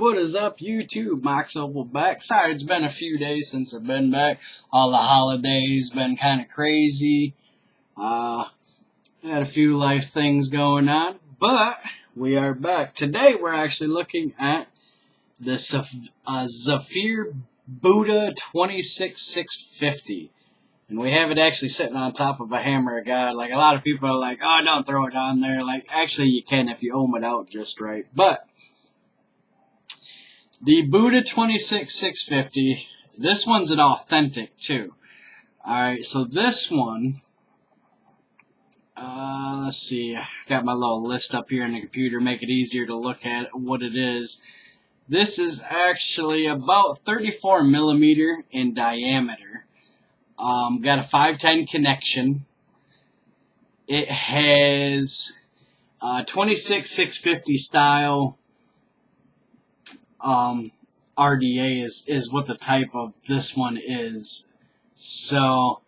What is up, YouTube? Max Opal back. Sorry, it's been a few days since I've been back. All the holidays been kind of crazy. Had a few life things going on, but we are back. Today we're actually looking at the Zafir Buddah 26650. And we have it actually sitting on top of a hammer of God. Like, a lot of people are like, oh, don't throw it on there. Like, actually you can if you ohm it out just right. But the Buddah 26650, this one's an authentic too. Alright, so this one, let's see, got my little list up here on the computer, make it easier to look at what it is. This is actually about 34 millimeter in diameter. Got a 510 connection. It has 26650 style. RDA is what the type of this one is. So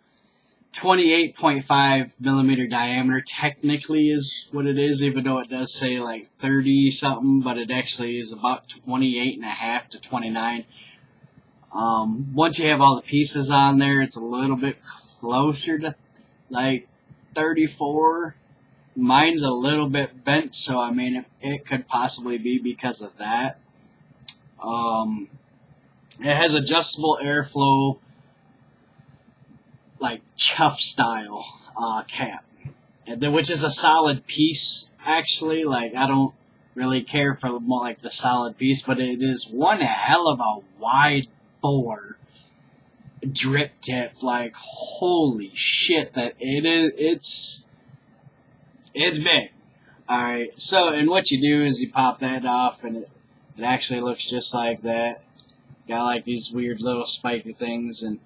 28.5 millimeter diameter technically is what it is, even though it does say like 30 something, but it actually is about 28.5 to 29. Once you have all the pieces on there, it's a little bit closer to like 34. Mine's a little bit bent, so I mean it could possibly be because of that. It has adjustable airflow, like chuff style cap, which is a solid piece actually. Like, I don't really care for more like the solid piece, but it is one hell of a wide bore drip tip. Like, holy shit, that it is. It's big. All right. So, and what you do is you pop that off, and it actually looks just like that. Got like these weird little spiky things, and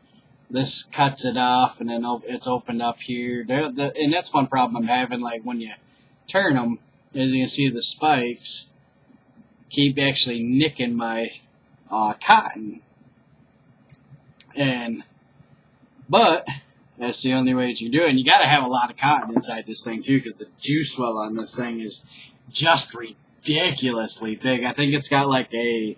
this cuts it off, and then it's opened up here. And that's one problem I'm having, like when you turn them, as you can see, the spikes keep actually nicking my cotton. But that's the only way that you do it. And you got to have a lot of cotton inside this thing too, because the juice well on this thing is just ridiculously big. I think it's got like a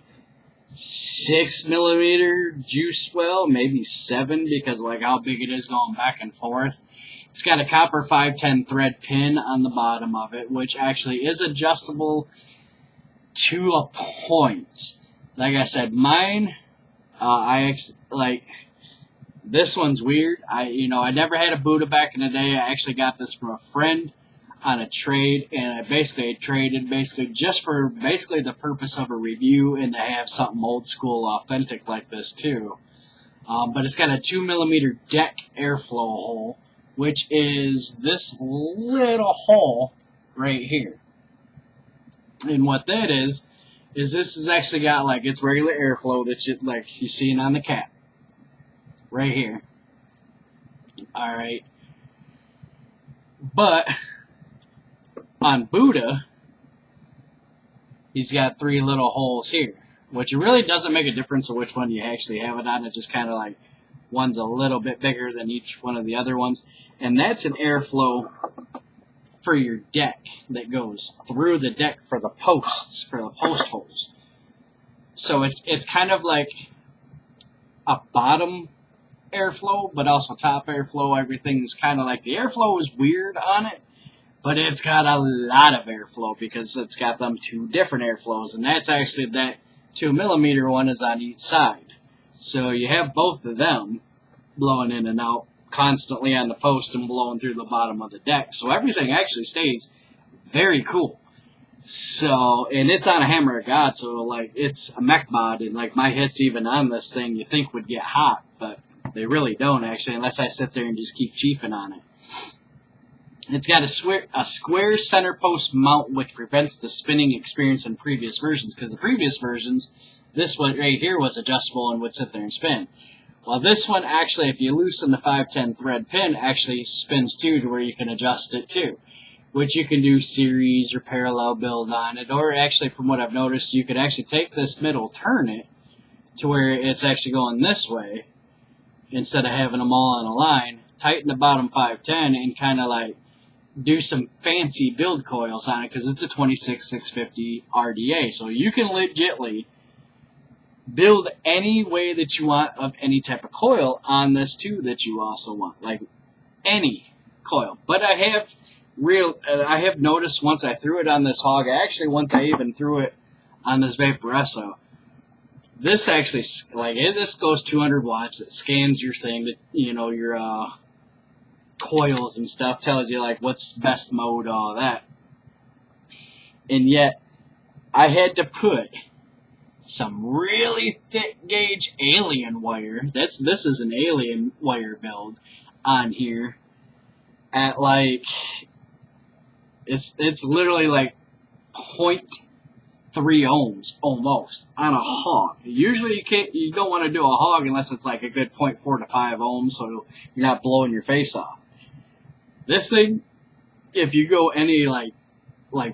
6 millimeter juice well, maybe 7, because of like how big it is going back and forth. It's got a copper 510 thread pin on the bottom of it, which actually is adjustable to a point. Like I said, mine, like, this one's weird. I never had a Buddah back in the day. I actually got this from a friend on a trade, and I traded just for the purpose of a review and to have something old school authentic like this too. But it's got a 2 millimeter deck airflow hole, which is this little hole right here. And what that is this has actually got like its regular airflow that you see on the cap right here. All right, but on Buddah, he's got 3 little holes here, which it really doesn't make a difference of which one you actually have it on. It just kind of like one's a little bit bigger than each one of the other ones, and that's an airflow for your deck that goes through the deck for the posts, for the post holes. So it's kind of like a bottom airflow, but also top airflow. Everything's kind of like, the airflow is weird on it, but it's got a lot of airflow because it's got them 2 different airflows, and that's actually that 2 millimeter one is on each side. So you have both of them blowing in and out constantly on the post and blowing through the bottom of the deck. So everything actually stays very cool. So, and it's on a hammer of God, so like it's a mech mod, and like my hits even on this thing you think would get hot, but they really don't actually, unless I sit there and just keep chiefing on it. It's got a square center post mount, which prevents the spinning experience in previous versions, because the previous versions, this one right here was adjustable and would sit there and spin. Well, this one actually, if you loosen the 510 thread pin, actually spins too, to where you can adjust it too, which you can do series or parallel build on it, or actually, from what I've noticed, you could actually take this middle, turn it to where it's actually going this way, instead of having them all on a line, tighten the bottom 510 and kind of like do some fancy build coils on it, because it's a 26650 RDA, so you can legitly build any way that you want of any type of coil on this too that you also want, like any coil. But I have noticed once I threw it on this hog, actually once I even threw it on this Vaporesso, this actually, like, this goes 200 watts. It scans your thing, that, you know, your coils and stuff, tells you like what's best mode, all that. And yet I had to put some really thick gauge alien wire. This is an alien wire build on here at like, it's literally like 0.3 ohms almost on a hog. Usually you don't want to do a hog unless it's like a good 0.4 to 5 ohms, so you're not blowing your face off. This thing, if you go any like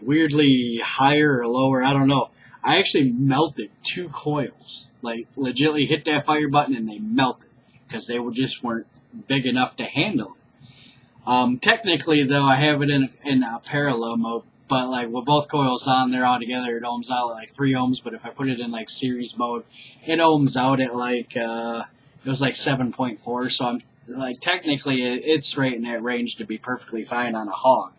weirdly higher or lower, I don't know. I actually melted 2 coils. Like, legitimately hit that fire button and they melted because they just weren't big enough to handle it. Technically, though, I have it in a parallel mode, but like with both coils on there all together, it ohms out at like 3 ohms. But if I put it in like series mode, it ohms out at like it was like 7.4. So I'm like, technically, it's right in that range to be perfectly fine on a hog.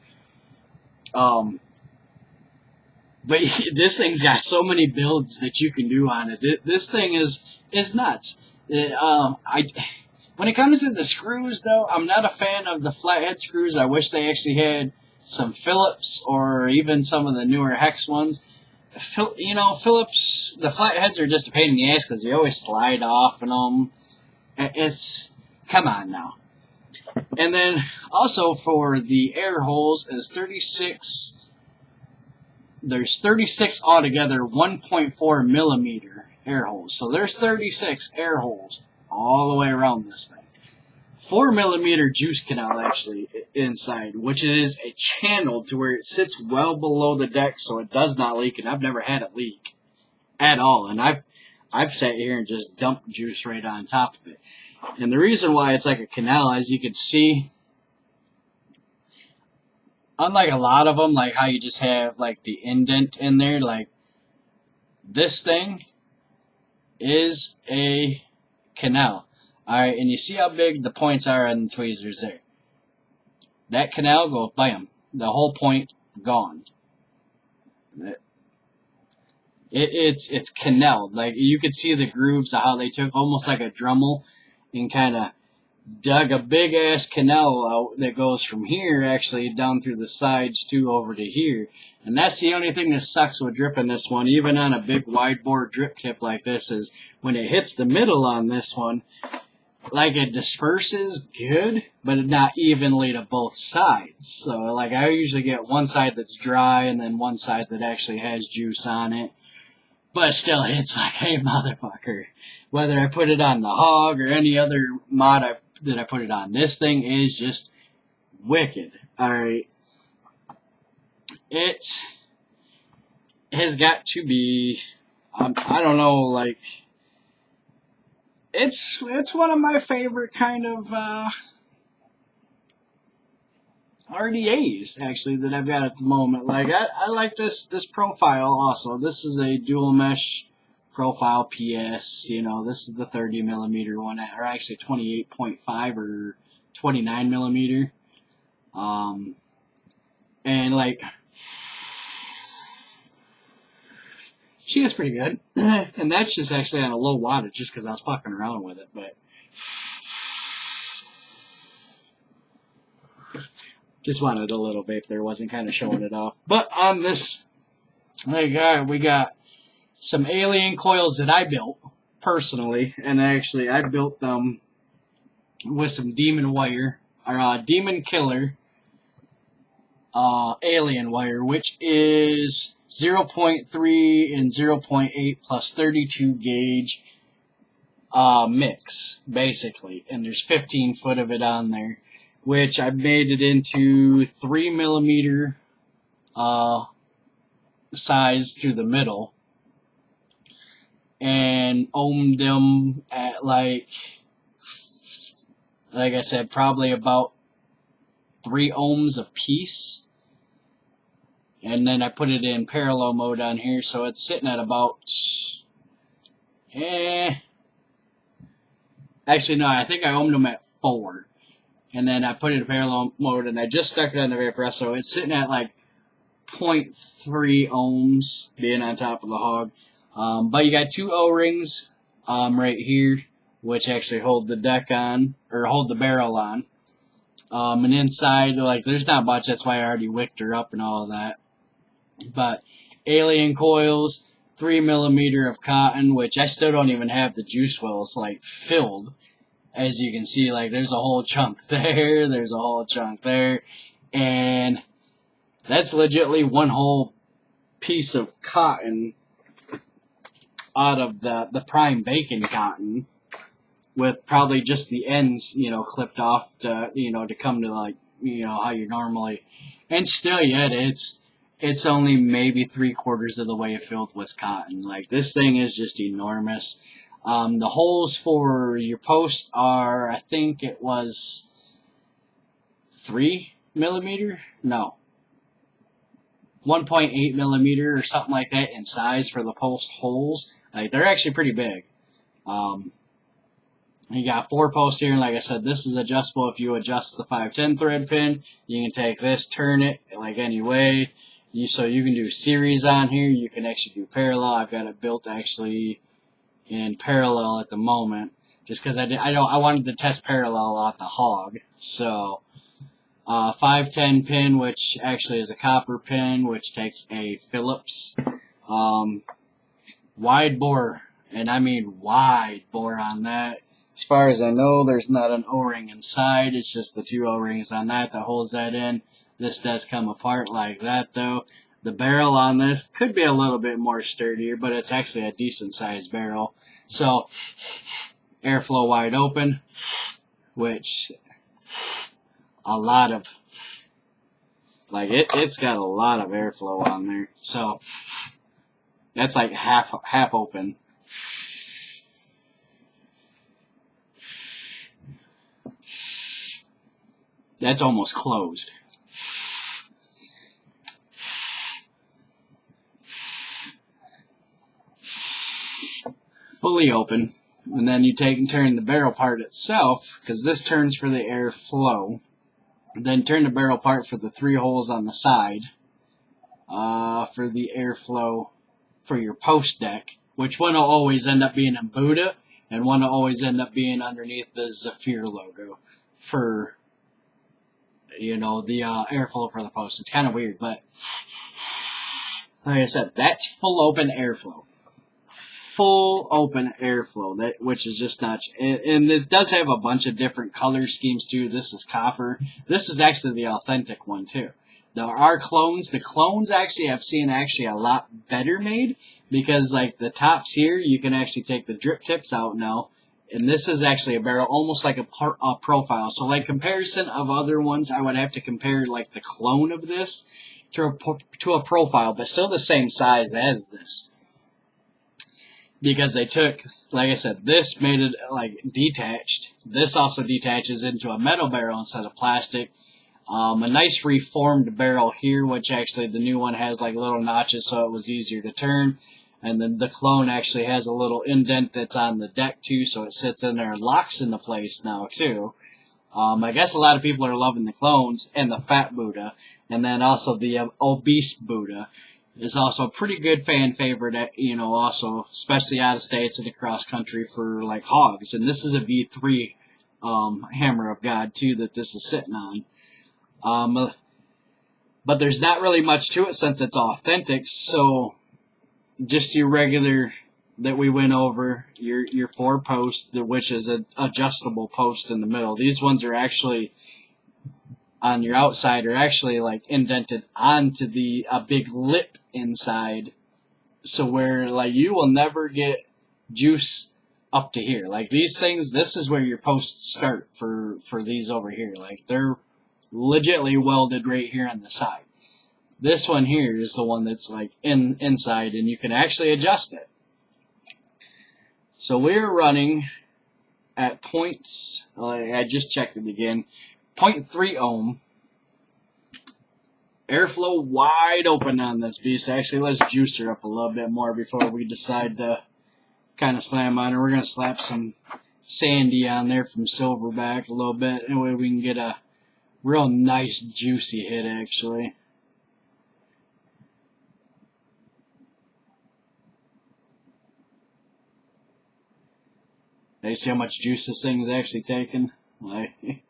But this thing's got so many builds that you can do on it. This thing is nuts. When it comes to the screws, though, I'm not a fan of the flathead screws. I wish they actually had some Phillips or even some of the newer hex ones. You know, Phillips, the flatheads are just a pain in the ass because they always slide off in them. Come on now. And then also for the air holes is 36. There's 36 altogether, 1.4 millimeter air holes. So there's 36 air holes all the way around this thing. 4 millimeter juice canal actually inside, which it is a channel to where it sits well below the deck so it does not leak, and I've never had it leak at all. And I've sat here and just dumped juice right on top of it. And the reason why it's like a canal, as you can see, unlike a lot of them, like how you just have like the indent in there, like this thing is a canal. Alright, and you see how big the points are on the tweezers there. That canal goes, bam, the whole point gone. It's canal. Like, you could see the grooves of how they took almost like a Dremel and kind of dug a big ass canal out that goes from here actually down through the sides too over to here. And that's the only thing that sucks with dripping this one, even on a big wide bore drip tip like this, is when it hits the middle on this one, like, it disperses good, but not evenly to both sides. So like, I usually get one side that's dry and then one side that actually has juice on it. But still, it's like, hey, motherfucker. Whether I put it on the hog or any other mod that I put it on, this thing is just wicked. Alright. It has got to be, I don't know, like, it's one of my favorite kind of RDAs, actually, that I've got at the moment. Like, I like this profile also. This is a dual mesh profile PS. You know, this is the 30 millimeter one, or actually 28.5 or 29 millimeter. And like, she is pretty good. And that's just actually on a low wattage just because I was fucking around with it, but just wanted a little vape there, wasn't kind of showing it off. But on this, like, we got some alien coils that I built personally, and actually I built them with some demon wire, or demon killer alien wire, which is 0.3 and 0.8 plus 32 gauge mix, basically. And there's 15 foot of it on there, which I made it into 3 millimeter size through the middle, and ohmed them at like I said, probably about 3 ohms a piece. And then I put it in parallel mode on here, so it's sitting at about Actually, no, I think I ohmed them at 4. And then I put it in parallel mode, and I just stuck it on the Vaporesso. It's sitting at like 0.3 ohms being on top of the hog. But you got 2 O-rings right here, which actually hold the deck on, or hold the barrel on. And inside, like, there's not much. That's why I already wicked her up and all of that. But alien coils, 3mm of cotton, which I still don't even have the juice wells, like, filled. As you can see, like, there's a whole chunk there, there's a whole chunk there, and that's legitimately one whole piece of cotton out of the prime bacon cotton, with probably just the ends, you know, clipped off to, you know, to come to, like, you know, how you normally, and still yet, it's only maybe 3/4 of the way filled with cotton. Like, this thing is just enormous. The holes for your post are, I think it was 3mm? No. 1.8mm or something like that in size for the post holes. Like, they're actually pretty big. You got 4 posts here, and like I said, this is adjustable. If you adjust the 510 thread pin, you can take this, turn it, like any way. So you can do series on here. You can actually do parallel. I've got it built actually in parallel at the moment, just because I wanted to test parallel on the hog. So 510 pin, which actually is a copper pin, which takes a Phillips wide bore, and I mean wide bore on that. As far as I know, there's not an O-ring inside. It's just the 2 O-rings on that holds that in. This does come apart like that, though. The barrel on this could be a little bit more sturdier, but it's actually a decent sized barrel. So, airflow wide open, which a lot of, like, it's got a lot of airflow on there. So, that's like half open. That's almost closed. Fully open. And then you take and turn the barrel part itself, because this turns for the airflow. Then turn the barrel part for the 3 holes on the side for the airflow for your post deck, which one will always end up being in Buddah, and one will always end up being underneath the Zephyr logo for, you know, the airflow for the post. It's kind of weird, but like I said, that's full open airflow. Full open airflow, that which is just not, and it does have a bunch of different color schemes too. This is copper. This is actually the authentic one too. There are clones. The clones actually I've seen actually a lot better made, because like the tops here, you can actually take the drip tips out now, and this is actually a barrel almost like a profile. So like comparison of other ones, I would have to compare like the clone of this to a profile, but still the same size as this. Because they took, like I said, this made it like detached. This also detaches into a metal barrel instead of plastic. A nice reformed barrel here, which actually the new one has like little notches, so it was easier to turn. And then the clone actually has a little indent that's on the deck too, so it sits in there and locks into place now too. I guess a lot of people are loving the clones and the fat Buddah, and then also the obese Buddah is also a pretty good fan favorite, you know, also, especially out of states and across country for, like, hogs. And this is a V3 Hammer of God, too, that this is sitting on. But there's not really much to it since it's authentic, so just your regular that we went over, your 4 posts, which is an adjustable post in the middle. These ones are actually on your outside are actually like indented onto a big lip inside, so where like you will never get juice up to here. Like these things, this is where your posts start for these over here. Like they're legitly welded right here on the side. This one here is the one that's like inside, and you can actually adjust it. So we're running at points, I just checked it again, 0.3 ohm. Airflow wide open on this beast. Actually, let's juice her up a little bit more before we decide to kind of slam on her. We're going to slap some sandy on there from silverback a little bit. That way we can get a real nice juicy hit actually. Now you see how much juice this thing is actually taking? Like, it's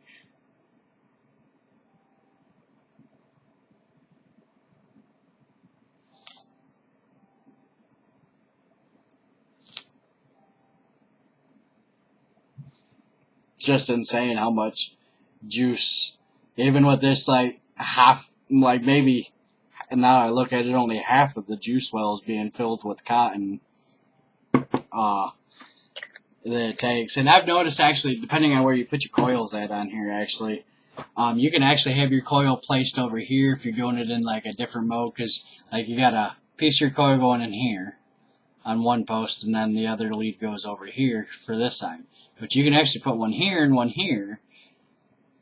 just insane how much juice, even with this like half, like maybe, and now I look at it, only half of the juice well is being filled with cotton that it takes. And I've noticed actually, depending on where you put your coils at on here actually, you can actually have your coil placed over here if you're doing it in like a different mode, because like you got a piece of your coil going in here on one post and then the other lead goes over here for this side. But you can actually put one here and one here,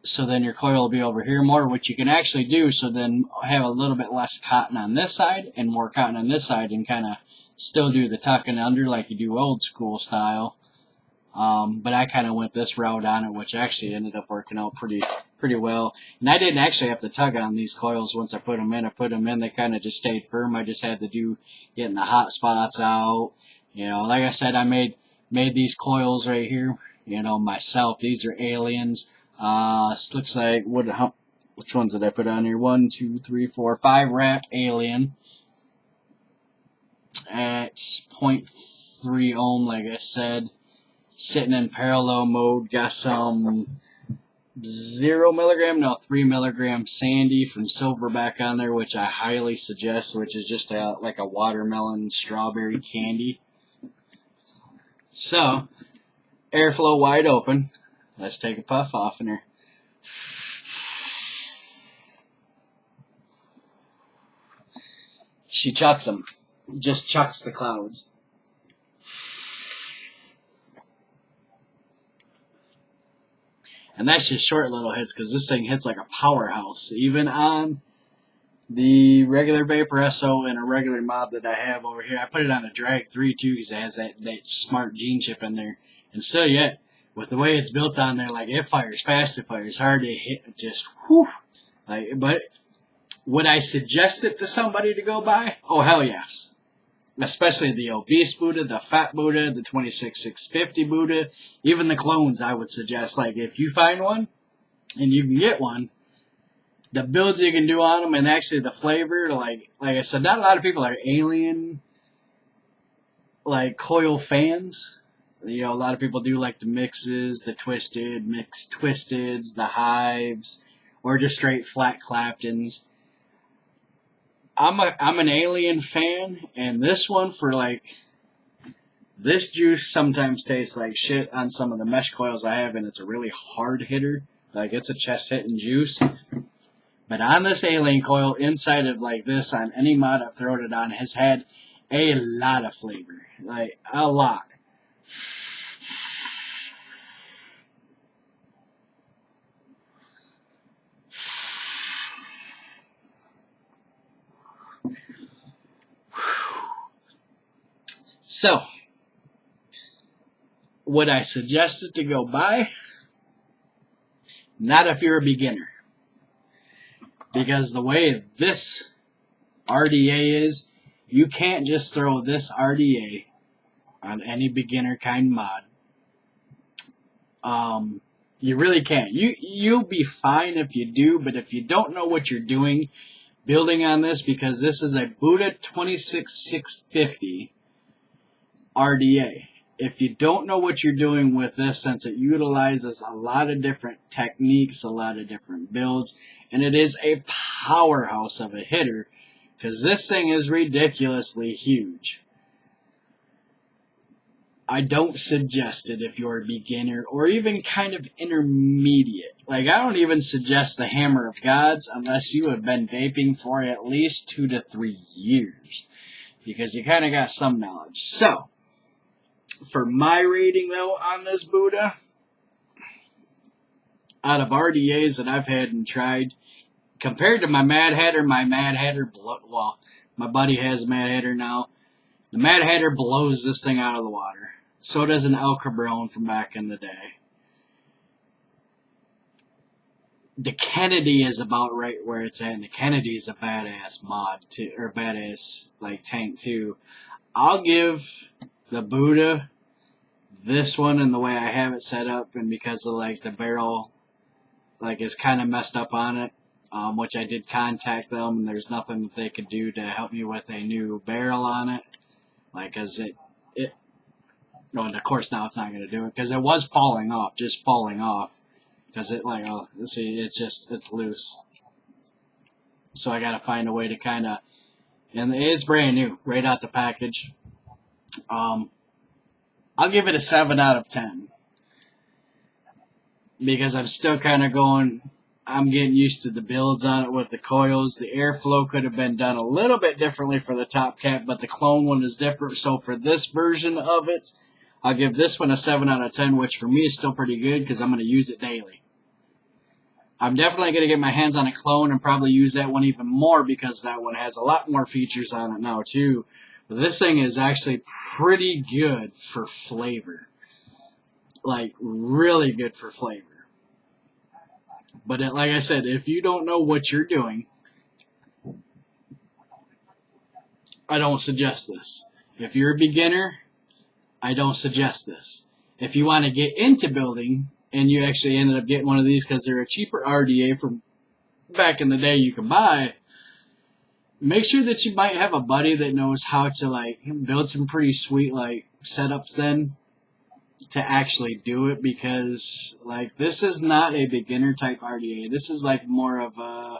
so then your coil will be over here more, which you can actually do, so then have a little bit less cotton on this side and more cotton on this side, and kind of still do the tucking under like you do old school style. But I kind of went this route on it, which actually ended up working out pretty well. And I didn't actually have to tug on these coils once I put them in. I put them in, they kind of just stayed firm. I just had to do getting the hot spots out. You know, like I said, I made these coils right here, you know, myself. These are aliens. This looks like, which ones did I put on here? 1, 2, 3, 4, 5 wrap alien at 0.3 ohm, like I said. Sitting in parallel mode, got some 0 milligram, no, 3 milligram sandy from silverback on there, which I highly suggest, which is just like a watermelon strawberry candy. So, airflow wide open. Let's take a puff off in her. She chucks them. Just chucks the clouds. And that's just short little hits, because this thing hits like a powerhouse. Even on the regular Vapor SO and a regular mod that I have over here. I put it on a Drag 3 too, because it has that smart gene chip in there. And still yet, with the way it's built on there, like, it fires fast, it fires hard, it hit just whew. Like, but would I suggest it to somebody to go buy? Oh, hell yes. Especially the obese Buddah, the fat Buddah, the 26650 Buddah, even the clones, I would suggest. Like, if you find one, and you can get one, the builds you can do on them, and actually the flavor, like I said, not a lot of people are alien, like, coil fans. You know, a lot of people do like the mixes, the twisted, mixed twisteds, the hives, or just straight flat Claptons. I'm an alien fan, and this one, for like, this juice sometimes tastes like shit on some of the mesh coils I have, and it's a really hard hitter. Like, it's a chest hitting juice. But on this alien coil, inside of like this, on any mod I've thrown it on, has had a lot of flavor. Like, a lot. So, would I suggest it to go buy? Not if you're a beginner. Because the way this RDA is, you can't just throw this RDA on any beginner kind mod. You really can't. You'll be fine if you do, but if you don't know what you're doing building on this, because this is a Buddah 26650 RDA. If you don't know what you're doing with this, since it utilizes a lot of different techniques, a lot of different builds, and it is a powerhouse of a hitter, because this thing is ridiculously huge. I don't suggest it if you're a beginner or even kind of intermediate. Like, I don't even suggest the Hammer of Gods unless you have been vaping for at least 2 to 3 years, because you kind of got some knowledge. So, for my rating, though, on this Buddah, out of RDAs that I've had and tried, compared to my Mad Hatter, well, my buddy has a Mad Hatter now. The Mad Hatter blows this thing out of the water. So does an El Cabron from back in the day. The Kennedy is about right where it's at, and the Kennedy is a badass mod too, or badass like tank too. I'll give the Buddah this one, and the way I have it set up, and because of like the barrel like is kind of messed up on it, which I did contact them, and there's nothing that they could do to help me with a new barrel on it, like as it well, and of course now it's not going to do it because it was falling off, just falling off. Because it like, oh, see, it's loose. So I gotta find a way to kind of, and it is brand new, right out the package. I'll give it a 7 out of 10. Because I'm still kind of going, I'm getting used to the builds on it with the coils. The airflow could have been done a little bit differently for the top cap, but the clone one is different. So for this version of it, I'll give this one a 7 out of 10, which for me is still pretty good because I'm going to use it daily. I'm definitely going to get my hands on a clone and probably use that one even more because that one has a lot more features on it now too. But this thing is actually pretty good for flavor. Like, really good for flavor. But like I said, if you don't know what you're doing, I don't suggest this. If you're a beginner, I don't suggest this. If you want to get into building, and you actually ended up getting one of these because they're a cheaper RDA from back in the day you can buy, make sure that you might have a buddy that knows how to like build some pretty sweet like setups then to actually do it, because like this is not a beginner type RDA. This is like more of a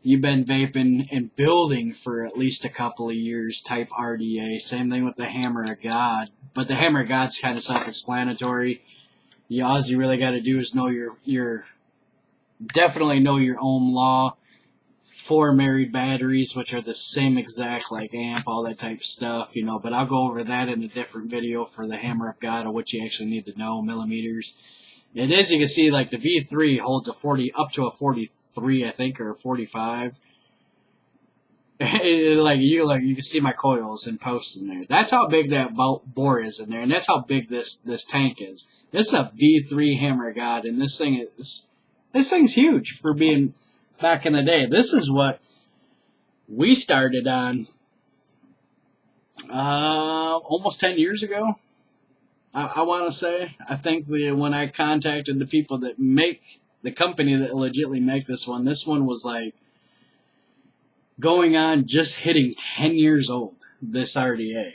you've been vaping and building for at least a couple of years type RDA. Same thing with the Hammer of God, but the Hammer of God's kind of self-explanatory. All you really got to do is know your definitely know your ohm law, 4 married batteries, which are the same exact like amp, all that type of stuff, you know. But I'll go over that in a different video for the Hammer of God of what you actually need to know, millimeters. It is, you can see like the V3 holds a 40 up to a 43, I think, or a 45. like you can see my coils and posts in there. That's how big that bore is in there, and that's how big this tank is. This is a V3 Hammer of God, and this thing's huge for being back in the day. This is what we started on almost 10 years ago, I want to say. I think when I contacted the people that make the company that legitimately make this one was like going on just hitting 10 years old, this RDA.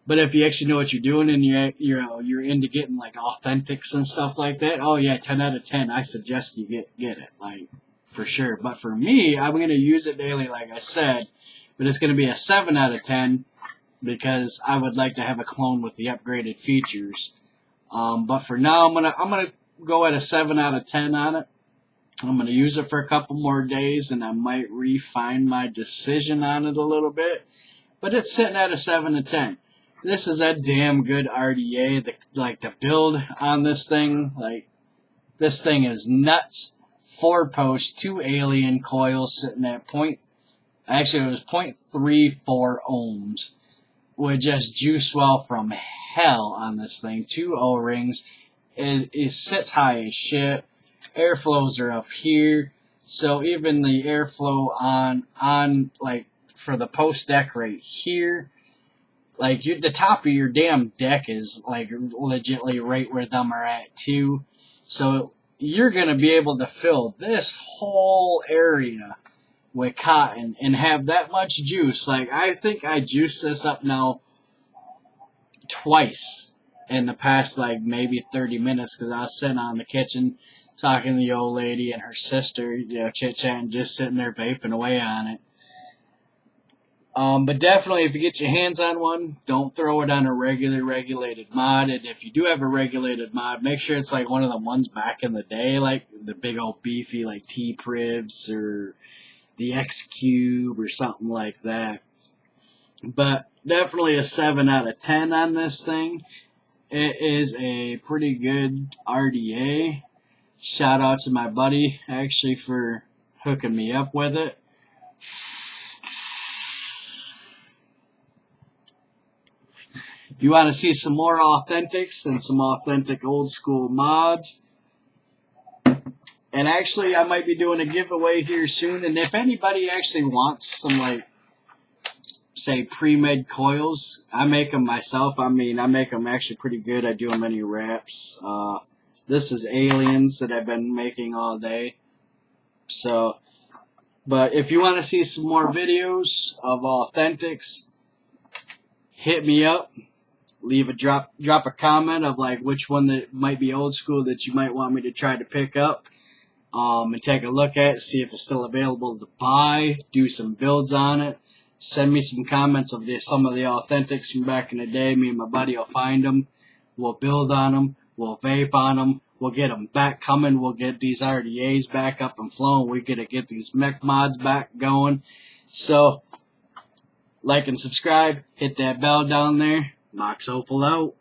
But if you actually know what you're doing and you're into getting like authentics and stuff like that, oh yeah, 10 out of 10. I suggest you get it, like for sure. But for me, I'm gonna use it daily, like I said. But it's gonna be a 7 out of 10 because I would like to have a clone with the upgraded features. But for now, I'm gonna go at a 7 out of 10 on it. I'm gonna use it for a couple more days, and I might refine my decision on it a little bit. But it's sitting at a 7 to 10. This is a damn good RDA. The build on this thing, like, this thing is nuts. 4 posts, 2 alien coils sitting at actually it was 0.34 ohms. With just juice well from hell on this thing. 2 O-rings. It sits high as shit. Airflows are up here. So even the airflow on like, for the post deck right here, like, the top of your damn deck is, like, legitimately right where them are at, too. So, you're going to be able to fill this whole area with cotton and have that much juice. Like, I think I juiced this up now twice in the past, like, maybe 30 minutes, because I was sitting out in the kitchen talking to the old lady and her sister, you know, chit-chatting, just sitting there vaping away on it. But definitely, if you get your hands on one, don't throw it on a regulated mod. And if you do have a regulated mod, make sure it's like one of the ones back in the day, like the big old beefy, like T-Pribs or the X-Cube or something like that. But definitely a 7 out of 10 on this thing. It is a pretty good RDA. Shout out to my buddy, actually, for hooking me up with it. If you want to see some more authentics and some authentic old school mods, and actually I might be doing a giveaway here soon, and if anybody actually wants some, like, say pre-made coils, I make them myself. I mean, I make them actually pretty good. I do them in wraps. This is aliens that I've been making all day. So, but if you want to see some more videos of authentics, hit me up. Leave a drop a comment of like which one that might be old school that you might want me to try to pick up, and take a look at it, see if it's still available to buy, do some builds on it. Send me some comments of some of the authentics from back in the day. Me and my buddy will find them. We'll build on them. We'll vape on them. We'll get them back coming. We'll get these RDAs back up and flowing. We're going to get these mech mods back going. So, like and subscribe. Hit that bell down there. Mox Opal out.